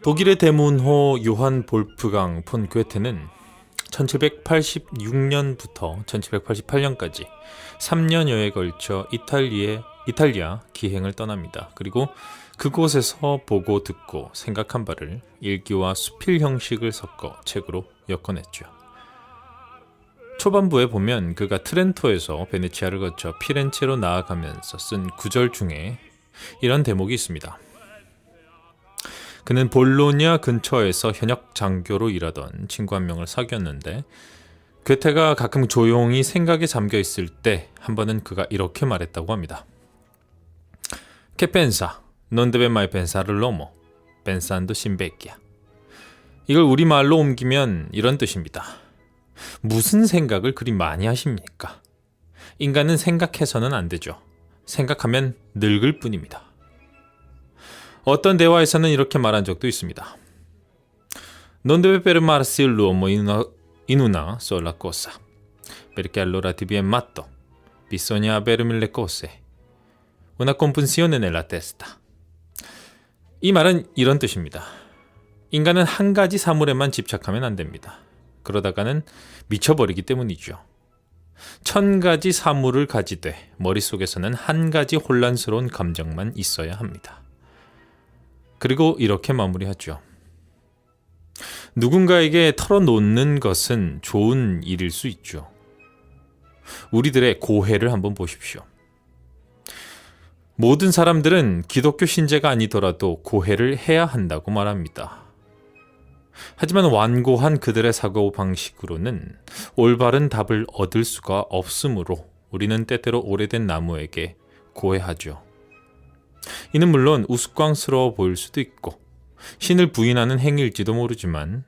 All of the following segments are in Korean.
독일의 대문호 요한 볼프강 폰 괴테는 1786년부터 1788년까지 3년여에 걸쳐 이탈리아 기행을 떠납니다. 그리고 그곳에서 보고 듣고 생각한 바를 일기와 수필 형식을 섞어 책으로 엮어냈죠. 초반부에 보면 그가 트렌토에서 베네치아를 거쳐 피렌체로 나아가면서 쓴 구절 중에 이런 대목이 있습니다. 그는 볼로냐 근처에서 현역 장교로 일하던 친구 한 명을 사귀었는데 괴테가 가끔 조용히 생각에 잠겨 있을 때 한 번은 그가 이렇게 말했다고 합니다. Che pensa? Non deve mai pensare l'uomo, pensando sin vecchia. 이걸 우리말로 옮기면 이런 뜻입니다. 무슨 생각을 그리 많이 하십니까? 인간은 생각해서는 안 되죠. 생각하면 늙을 뿐입니다. 어떤 대화에서는 이렇게 말한 적도 있습니다. Non deve fermarsi l'uomo in una sola cosa, perché allora ti viene matto. Bisogna avere mille cose. Una confusione nella testa. 이 말은 이런 뜻입니다. 인간은 한 가지 사물에만 집착하면 안 됩니다. 그러다가는 미쳐버리기 때문이죠. 1000가지 사물을 가지되 머릿속에서는 한 가지 혼란스러운 감정만 있어야 합니다. 그리고 이렇게 마무리하죠. 누군가에게 털어놓는 것은 좋은 일일 수 있죠. 우리들의 고해를 한번 보십시오. 모든 사람들은 기독교 신자가 아니더라도 고해를 해야 한다고 말합니다. 하지만 완고한 그들의 사고방식으로는 올바른 답을 얻을 수가 없으므로 우리는 때때로 오래된 나무에게 고해하죠. 이는 물론 우스꽝스러워 보일 수도 있고 신을 부인하는 행위일지도 모르지만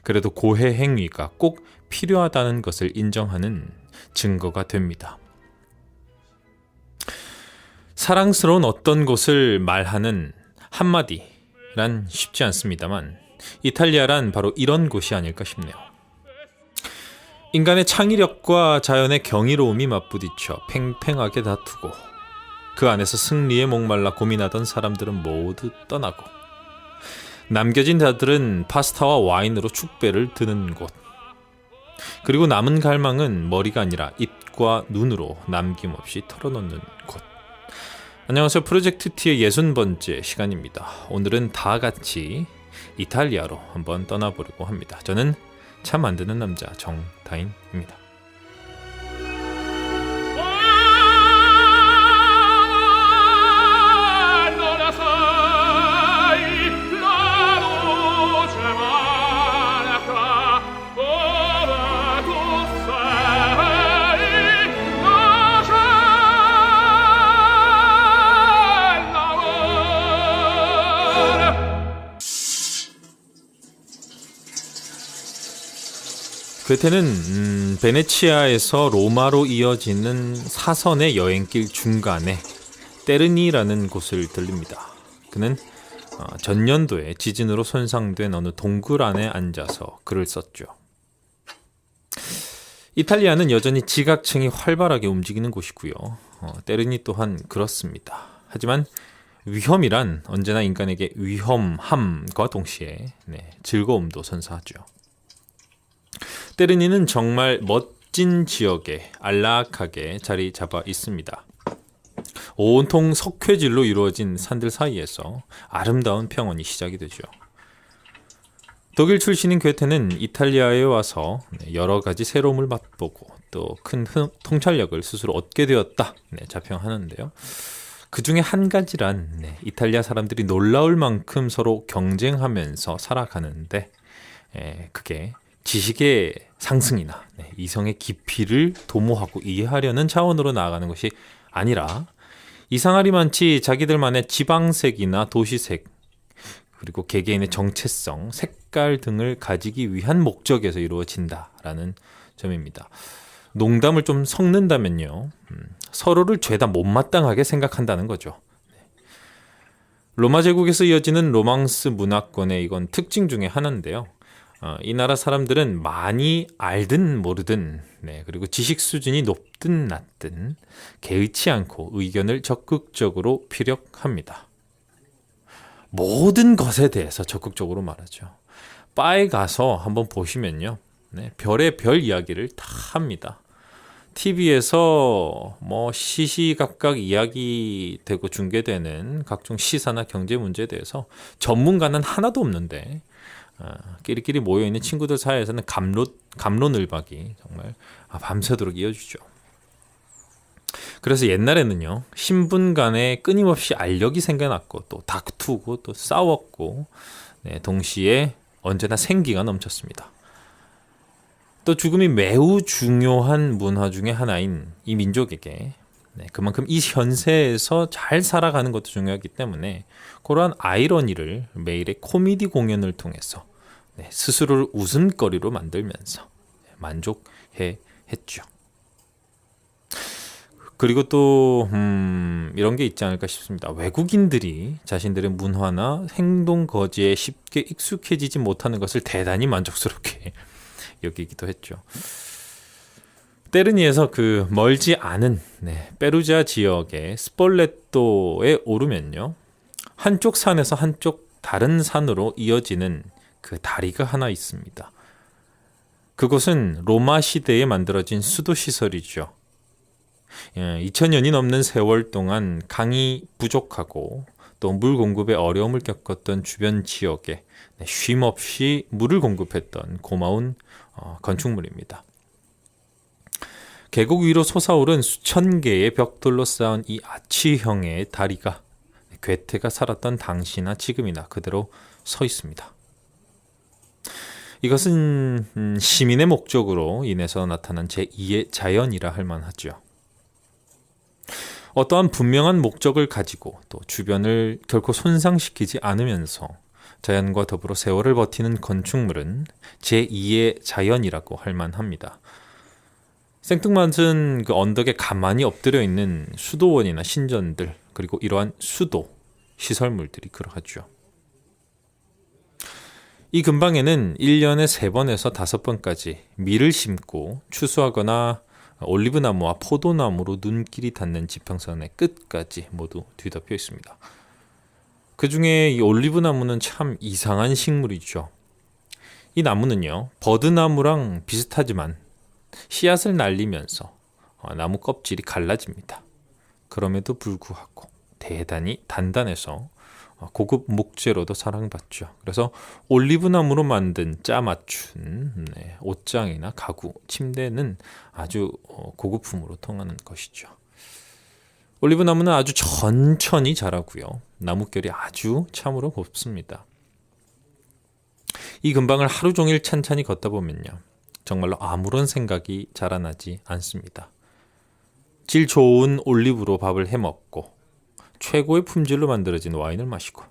그래도 고해 행위가 꼭 필요하다는 것을 인정하는 증거가 됩니다. 사랑스러운 어떤 것을 말하는 한마디란 쉽지 않습니다만 이탈리아란 바로 이런 곳이 아닐까 싶네요. 인간의 창의력과 자연의 경이로움이 맞부딪혀 팽팽하게 다투고 그 안에서 승리에 목말라 고민하던 사람들은 모두 떠나고 남겨진 자들은 파스타와 와인으로 축배를 드는 곳, 그리고 남은 갈망은 머리가 아니라 입과 눈으로 남김없이 털어놓는 곳. 안녕하세요. 프로젝트 T의 60번째 시간입니다. 오늘은 다 같이 이탈리아로 한번 떠나보려고 합니다. 저는 차 만드는 남자 정다인입니다. 괴테는 베네치아에서 로마로 이어지는 사선의 여행길 중간에 테르니라는 곳을 들립니다. 그는 전년도에 지진으로 손상된 어느 동굴 안에 앉아서 글을 썼죠. 이탈리아는 여전히 지각층이 활발하게 움직이는 곳이고요. 테르니 또한 그렇습니다. 하지만 위험이란 언제나 인간에게 위험함과 동시에 즐거움도 선사하죠. 테르니는 정말 멋진 지역에 안락하게 자리 잡아 있습니다. 온통 석회질로 이루어진 산들 사이에서 아름다운 평원이 시작이 되죠. 독일 출신인 괴테는 이탈리아에 와서 여러 가지 새로움을 맛보고 또 큰 통찰력을 스스로 얻게 되었다 자평하는데요. 그 중에 한 가지란 이탈리아 사람들이 놀라울 만큼 서로 경쟁하면서 살아가는데 그게 지식의 상승이나 이성의 깊이를 도모하고 이해하려는 차원으로 나아가는 것이 아니라 이상하리만치 자기들만의 지방색이나 도시색 그리고 개개인의 정체성, 색깔 등을 가지기 위한 목적에서 이루어진다라는 점입니다. 농담을 좀 섞는다면요, 서로를 죄다 못마땅하게 생각한다는 거죠. 로마 제국에서 이어지는 로망스 문화권의 이건 특징 중에 하나인데요. 이 나라 사람들은 많이 알든 모르든 그리고 지식 수준이 높든 낮든 개의치 않고 의견을 적극적으로 피력합니다. 모든 것에 대해서 적극적으로 말하죠. 바에 가서 한번 보시면요. 별의 별 이야기를 다 합니다. TV에서 시시각각 이야기되고 중계되는 각종 시사나 경제 문제에 대해서 전문가는 하나도 없는데 끼리끼리 모여있는 친구들 사이에서는 갑론을박이 정말 밤새도록 이어지죠. 그래서 옛날에는요, 신분 간에 끊임없이 알력이 생겨났고 또 다투고 또 싸웠고 동시에 언제나 생기가 넘쳤습니다. 또 죽음이 매우 중요한 문화 중의 하나인 이 민족에게 그만큼 이 현세에서 잘 살아가는 것도 중요하기 때문에 그러한 아이러니를 매일의 코미디 공연을 통해서 스스로를 웃음거리로 만들면서 만족해 했죠. 그리고 또 이런 게 있지 않을까 싶습니다. 외국인들이 자신들의 문화나 행동 거지에 쉽게 익숙해지지 못하는 것을 대단히 만족스럽게 여기기도 했죠. 때르니에서 그 멀지 않은 페루지아 지역의 스폴레토에 오르면요, 한쪽 산에서 한쪽 다른 산으로 이어지는 그 다리가 하나 있습니다. 그곳은 로마 시대에 만들어진 수도 시설이죠. 2000년이 넘는 세월 동안 강이 부족하고 또 물 공급에 어려움을 겪었던 주변 지역에 쉼없이 물을 공급했던 고마운 건축물입니다. 계곡 위로 솟아오른 수천 개의 벽돌로 쌓은 이 아치형의 다리가 괴테가 살았던 당시나 지금이나 그대로 서 있습니다. 이것은 시민의 목적으로 인해서 나타난 제2의 자연이라 할 만하죠. 어떠한 분명한 목적을 가지고 또 주변을 결코 손상시키지 않으면서 자연과 더불어 세월을 버티는 건축물은 제2의 자연이라고 할 만합니다. 생뚱맞은 그 언덕에 가만히 엎드려 있는 수도원이나 신전들, 그리고 이러한 수도 시설물들이 그러하죠. 이 근방에는 1년에 3번에서 5번까지 밀을 심고 추수하거나 올리브나무와 포도나무로 눈길이 닿는 지평선의 끝까지 모두 뒤덮여 있습니다. 그 중에 이 올리브나무는 참 이상한 식물이죠. 이 나무는요, 버드나무랑 비슷하지만 씨앗을 날리면서 나무 껍질이 갈라집니다. 그럼에도 불구하고 대단히 단단해서 고급 목재로도 사랑받죠. 그래서 올리브나무로 만든 짜맞춘 옷장이나 가구, 침대는 아주 고급품으로 통하는 것이죠. 올리브나무는 아주 천천히 자라고요. 나뭇결이 아주 참으로 곱습니다. 이 근방을 하루 종일 찬찬히 걷다 보면요, 정말로 아무런 생각이 자라나지 않습니다. 질 좋은 올리브로 밥을 해먹고 최고의 품질로 만들어진 와인을 마시고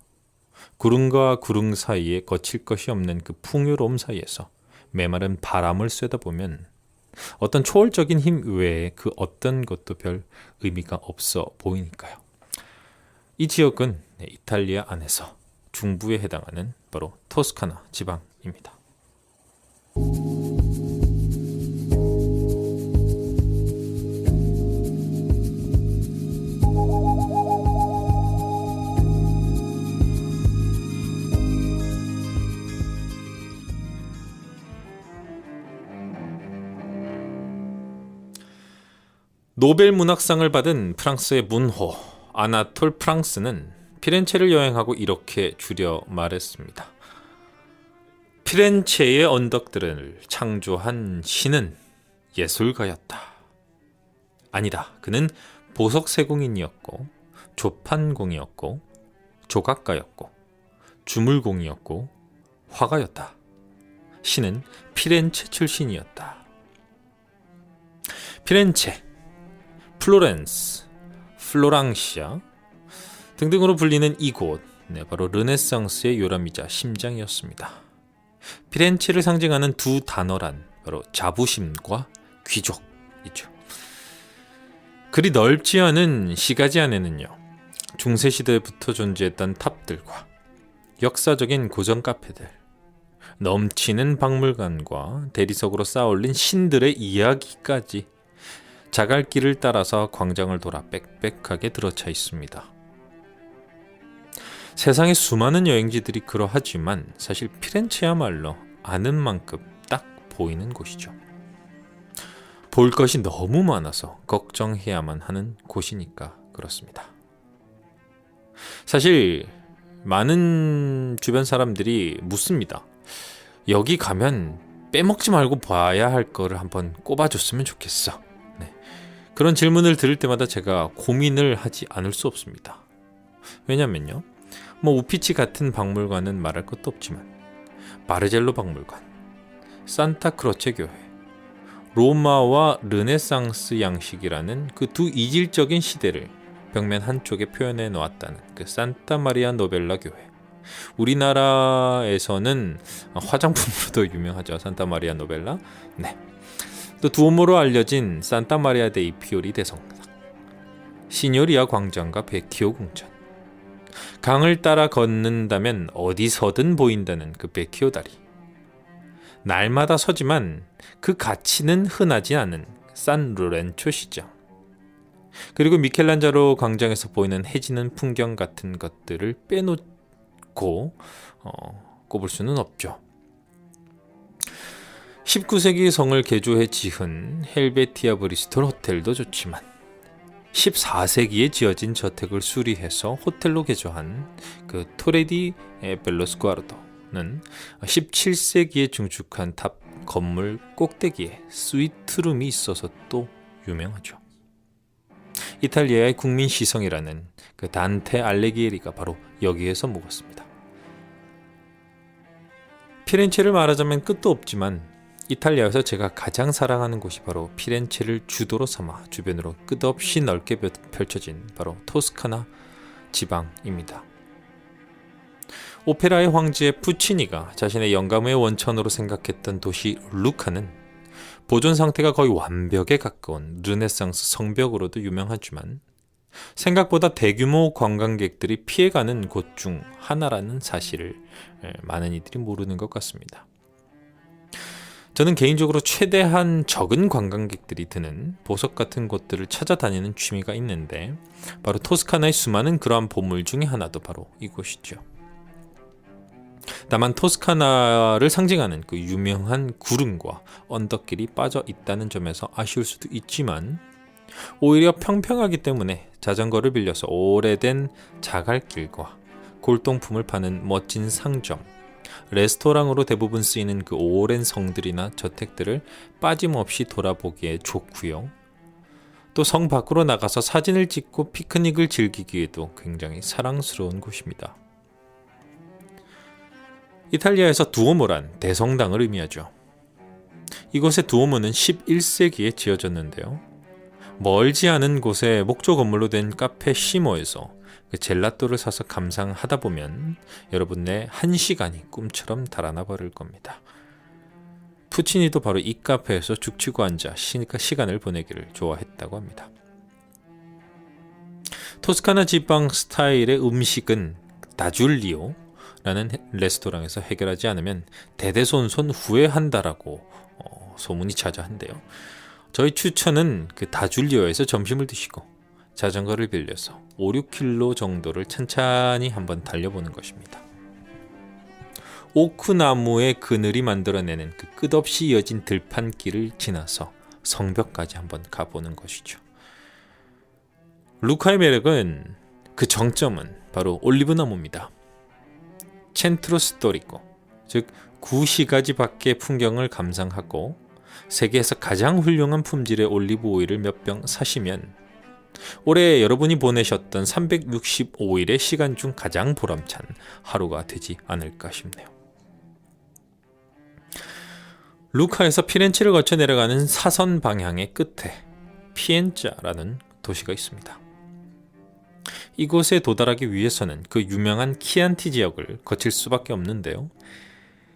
구릉과 구릉 사이에 거칠 것이 없는 그 풍요로움 사이에서 메마른 바람을 쐬다 보면 어떤 초월적인 힘 외에 그 어떤 것도 별 의미가 없어 보이니까요. 이 지역은 이탈리아 안에서 중부에 해당하는 바로 토스카나 지방입니다. 노벨 문학상을 받은 프랑스의 문호 아나톨 프랑스는 피렌체를 여행하고 이렇게 줄여 말했습니다. 피렌체의 언덕들을 창조한 신은 예술가였다. 아니다. 그는 보석세공인이었고 조판공이었고 조각가였고 주물공이었고 화가였다. 신은 피렌체 출신이었다. 피렌체, 플로렌스, 플로랑시아 등등으로 불리는 이곳, 바로 르네상스의 요람이자 심장이었습니다. 피렌체를 상징하는 두 단어란 바로 자부심과 귀족이죠. 그리 넓지 않은 시가지 안에는요, 중세시대부터 존재했던 탑들과 역사적인 고전 카페들, 넘치는 박물관과 대리석으로 쌓아올린 신들의 이야기까지 자갈길을 따라서 광장을 돌아 빽빽하게 들어차 있습니다. 세상에 수많은 여행지들이 그러하지만 사실 피렌체야말로 아는 만큼 딱 보이는 곳이죠. 볼 것이 너무 많아서 걱정해야만 하는 곳이니까 그렇습니다. 사실 많은 주변 사람들이 묻습니다. 여기 가면 빼먹지 말고 봐야 할 거를 한번 꼽아줬으면 좋겠어. 네. 그런 질문을 들을 때마다 제가 고민을 하지 않을 수 없습니다. 왜냐면요, 우피치 같은 박물관은 말할 것도 없지만 마르젤로 박물관, 산타크로체 교회, 로마와 르네상스 양식이라는 그 두 이질적인 시대를 벽면 한쪽에 표현해 놓았다는 그 산타 마리아 노벨라 교회, 우리나라에서는 화장품으로도 유명하죠. 산타 마리아 노벨라. 네. 또 두오모로 알려진 산타 마리아 데이 피오리 대성당, 시뇨리아 광장과 베키오 궁전, 강을 따라 걷는다면 어디서든 보인다는 그 베키오 다리, 날마다 서지만 그 가치는 흔하지 않은 산 로렌초 시장, 그리고 미켈란젤로 광장에서 보이는 해지는 풍경 같은 것들을 빼놓고 꼽을 수는 없죠. 19세기 성을 개조해 지은 헬베티아 브리스톨 호텔도 좋지만 14세기에 지어진 저택을 수리해서 호텔로 개조한 그 토레디 벨로스구아르도는 17세기에 증축한 탑 건물 꼭대기에 스위트룸이 있어서 또 유명하죠. 이탈리아의 국민 시성이라는 그 단테 알레기에리가 바로 여기에서 묵었습니다. 피렌체를 말하자면 끝도 없지만 이탈리아에서 제가 가장 사랑하는 곳이 바로 피렌체를 주도로 삼아 주변으로 끝없이 넓게 펼쳐진 바로 토스카나 지방입니다. 오페라의 황제 푸치니가 자신의 영감의 원천으로 생각했던 도시 루카는 보존 상태가 거의 완벽에 가까운 르네상스 성벽으로도 유명하지만 생각보다 대규모 관광객들이 피해가는 곳 중 하나라는 사실을 많은 이들이 모르는 것 같습니다. 저는 개인적으로 최대한 적은 관광객들이 드는 보석 같은 곳들을 찾아다니는 취미가 있는데 바로 토스카나의 수많은 그러한 보물 중에 하나도 바로 이곳이죠. 다만 토스카나를 상징하는 그 유명한 구름과 언덕길이 빠져 있다는 점에서 아쉬울 수도 있지만 오히려 평평하기 때문에 자전거를 빌려서 오래된 자갈길과 골동품을 파는 멋진 상점, 레스토랑으로 대부분 쓰이는 그 오랜 성들이나 저택들을 빠짐없이 돌아보기에 좋고요. 또 성 밖으로 나가서 사진을 찍고 피크닉을 즐기기에도 굉장히 사랑스러운 곳입니다. 이탈리아에서 두오모란 대성당을 의미하죠. 이곳의 두오모는 11세기에 지어졌는데요. 멀지 않은 곳에 목조 건물로 된 카페 시모에서 그 젤라또를 사서 감상하다 보면 여러분의 1시간이 꿈처럼 달아나 버릴 겁니다. 푸치니도 바로 이 카페에서 죽치고 앉아 시간을 보내기를 좋아했다고 합니다. 토스카나 지방 스타일의 음식은 다줄리오라는 레스토랑에서 해결하지 않으면 대대손손 후회한다라고 소문이 자자한데요. 저희 추천은 그 다줄리오에서 점심을 드시고 자전거를 빌려서 5-6km 정도를 찬찬히 한번 달려보는 것입니다. 오크나무의 그늘이 만들어내는 그 끝없이 이어진 들판길을 지나서 성벽까지 한번 가보는 것이죠. 루카의 매력은 그 정점은 바로 올리브나무입니다. 첸트로 스토리코, 즉 구시가지 밖의 풍경을 감상하고 세계에서 가장 훌륭한 품질의 올리브 오일을 몇 병 사시면 올해 여러분이 보내셨던 365일의 시간 중 가장 보람찬 하루가 되지 않을까 싶네요. 루카에서 피렌체를 거쳐 내려가는 사선 방향의 끝에 피엔자라는 도시가 있습니다. 이곳에 도달하기 위해서는 그 유명한 키안티 지역을 거칠 수밖에 없는데요.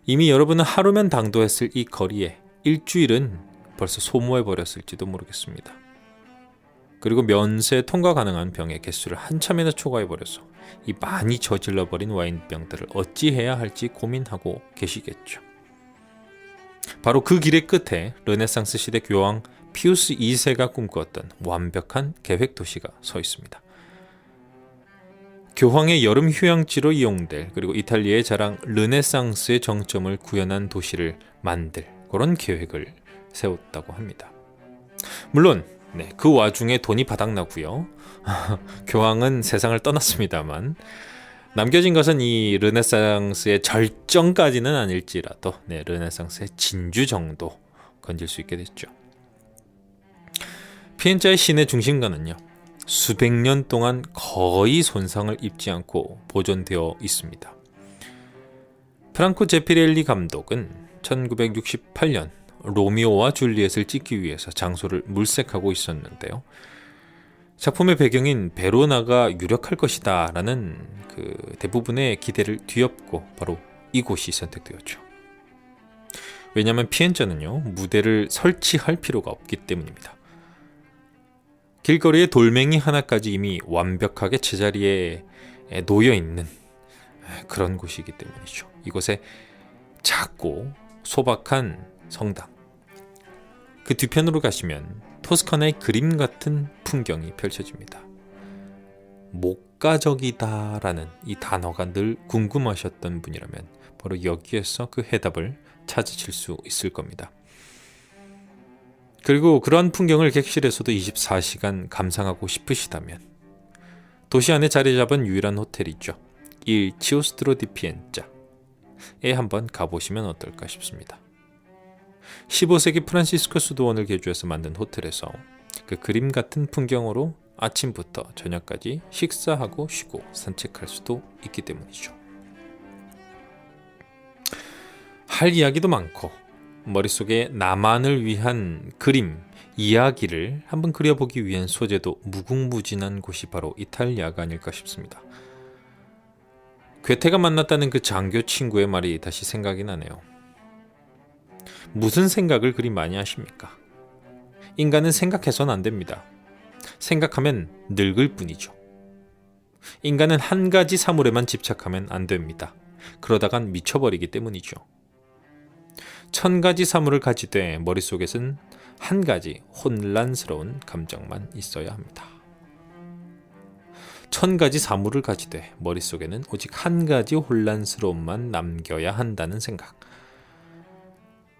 이미 여러분은 하루면 당도했을 이 거리에 일주일은 벌써 소모해버렸을지도 모르겠습니다. 그리고 면세 통과 가능한 병의 개수를 한참이나 초과해버려서 이 많이 저질러버린 와인병들을 어찌해야 할지 고민하고 계시겠죠. 바로 그 길의 끝에 르네상스 시대 교황 피우스 2세가 꿈꾸었던 완벽한 계획 도시가 서 있습니다. 교황의 여름 휴양지로 이용될, 그리고 이탈리아의 자랑 르네상스의 정점을 구현한 도시를 만들 그런 계획을 세웠다고 합니다. 물론 그 와중에 돈이 바닥나고요. 교황은 세상을 떠났습니다만 남겨진 것은 이 르네상스의 절정까지는 아닐지라도 르네상스의 진주 정도 건질 수 있게 됐죠. 피렌체의 시내 중심가는요, 수백 년 동안 거의 손상을 입지 않고 보존되어 있습니다. 프랑코 제피렐리 감독은 1968년 로미오와 줄리엣을 찍기 위해서 장소를 물색하고 있었는데요. 작품의 배경인 베로나가 유력할 것이다 라는 대부분의 기대를 뒤엎고 바로 이곳이 선택되었죠. 왜냐하면 피렌체는요, 무대를 설치할 필요가 없기 때문입니다. 길거리에 돌멩이 하나까지 이미 완벽하게 제자리에 놓여있는 그런 곳이기 때문이죠. 이곳에 작고 소박한 성당, 그 뒤편으로 가시면 토스카나의 그림 같은 풍경이 펼쳐집니다. 목가적이다라는 이 단어가 늘 궁금하셨던 분이라면 바로 여기에서 그 해답을 찾으실 수 있을 겁니다. 그리고 그러한 풍경을 객실에서도 24시간 감상하고 싶으시다면 도시 안에 자리 잡은 유일한 호텔이죠. 일 치오스트로 디 피엔자에 한번 가보시면 어떨까 싶습니다. 15세기 프란시스코 수도원을 개조해서 만든 호텔에서 그 그림 같은 풍경으로 아침부터 저녁까지 식사하고 쉬고 산책할 수도 있기 때문이죠. 할 이야기도 많고 머릿속에 나만을 위한 그림, 이야기를 한번 그려보기 위한 소재도 무궁무진한 곳이 바로 이탈리아가 아닐까 싶습니다. 괴테가 만났다는 그 장교 친구의 말이 다시 생각이 나네요. 무슨 생각을 그리 많이 하십니까? 인간은 생각해서는 안 됩니다. 생각하면 늙을 뿐이죠. 인간은 한 가지 사물에만 집착하면 안 됩니다. 그러다간 미쳐버리기 때문이죠. 1000가지 사물을 가지되 머릿속에선 한 가지 혼란스러운 감정만 있어야 합니다. 1000가지 사물을 가지되 머릿속에는 오직 한 가지 혼란스러움만 남겨야 한다는 생각.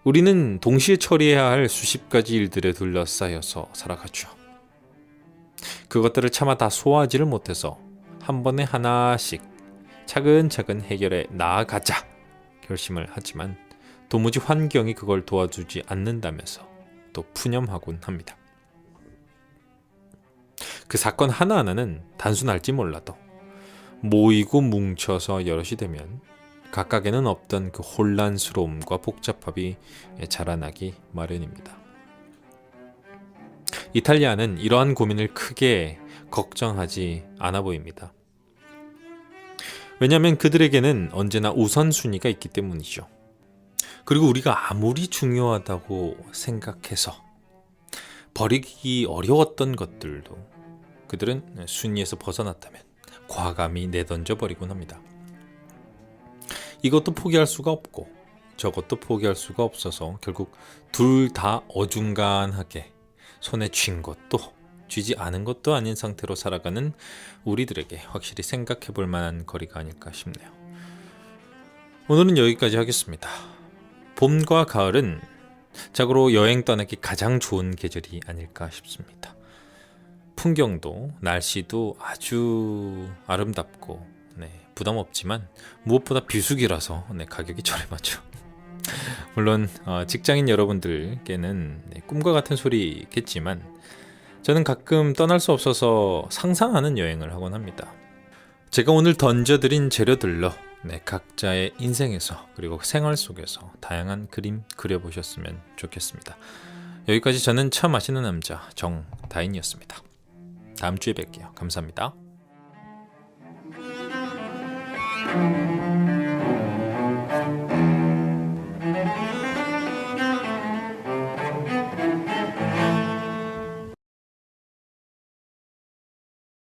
우리는 동시에 처리해야 할 수십 가지 일들에 둘러싸여서 살아가죠. 그것들을 차마 다 소화하지를 못해서 한 번에 하나씩 차근차근 해결해 나아가자 결심을 하지만 도무지 환경이 그걸 도와주지 않는다면서 또 푸념하곤 합니다. 그 사건 하나하나는 단순할지 몰라도 모이고 뭉쳐서 여럿이 되면 각각에는 없던 그 혼란스러움과 복잡함이 자라나기 마련입니다. 이탈리아는 이러한 고민을 크게 걱정하지 않아 보입니다. 왜냐하면 그들에게는 언제나 우선순위가 있기 때문이죠. 그리고 우리가 아무리 중요하다고 생각해서 버리기 어려웠던 것들도 그들은 순위에서 벗어났다면 과감히 내던져 버리곤 합니다. 이것도 포기할 수가 없고 저것도 포기할 수가 없어서 결국 둘 다 어중간하게 손에 쥔 것도 쥐지 않은 것도 아닌 상태로 살아가는 우리들에게 확실히 생각해 볼 만한 거리가 아닐까 싶네요. 오늘은 여기까지 하겠습니다. 봄과 가을은 자고로 여행 떠나기 가장 좋은 계절이 아닐까 싶습니다. 풍경도 날씨도 아주 아름답고 부담 없지만 무엇보다 비수기라서 가격이 저렴하죠. 물론 직장인 여러분들께는 꿈과 같은 소리겠지만 저는 가끔 떠날 수 없어서 상상하는 여행을 하곤 합니다. 제가 오늘 던져드린 재료들로 각자의 인생에서 그리고 생활 속에서 다양한 그림 그려보셨으면 좋겠습니다. 여기까지 저는 차 마시는 남자 정다인이었습니다. 다음 주에 뵐게요. 감사합니다.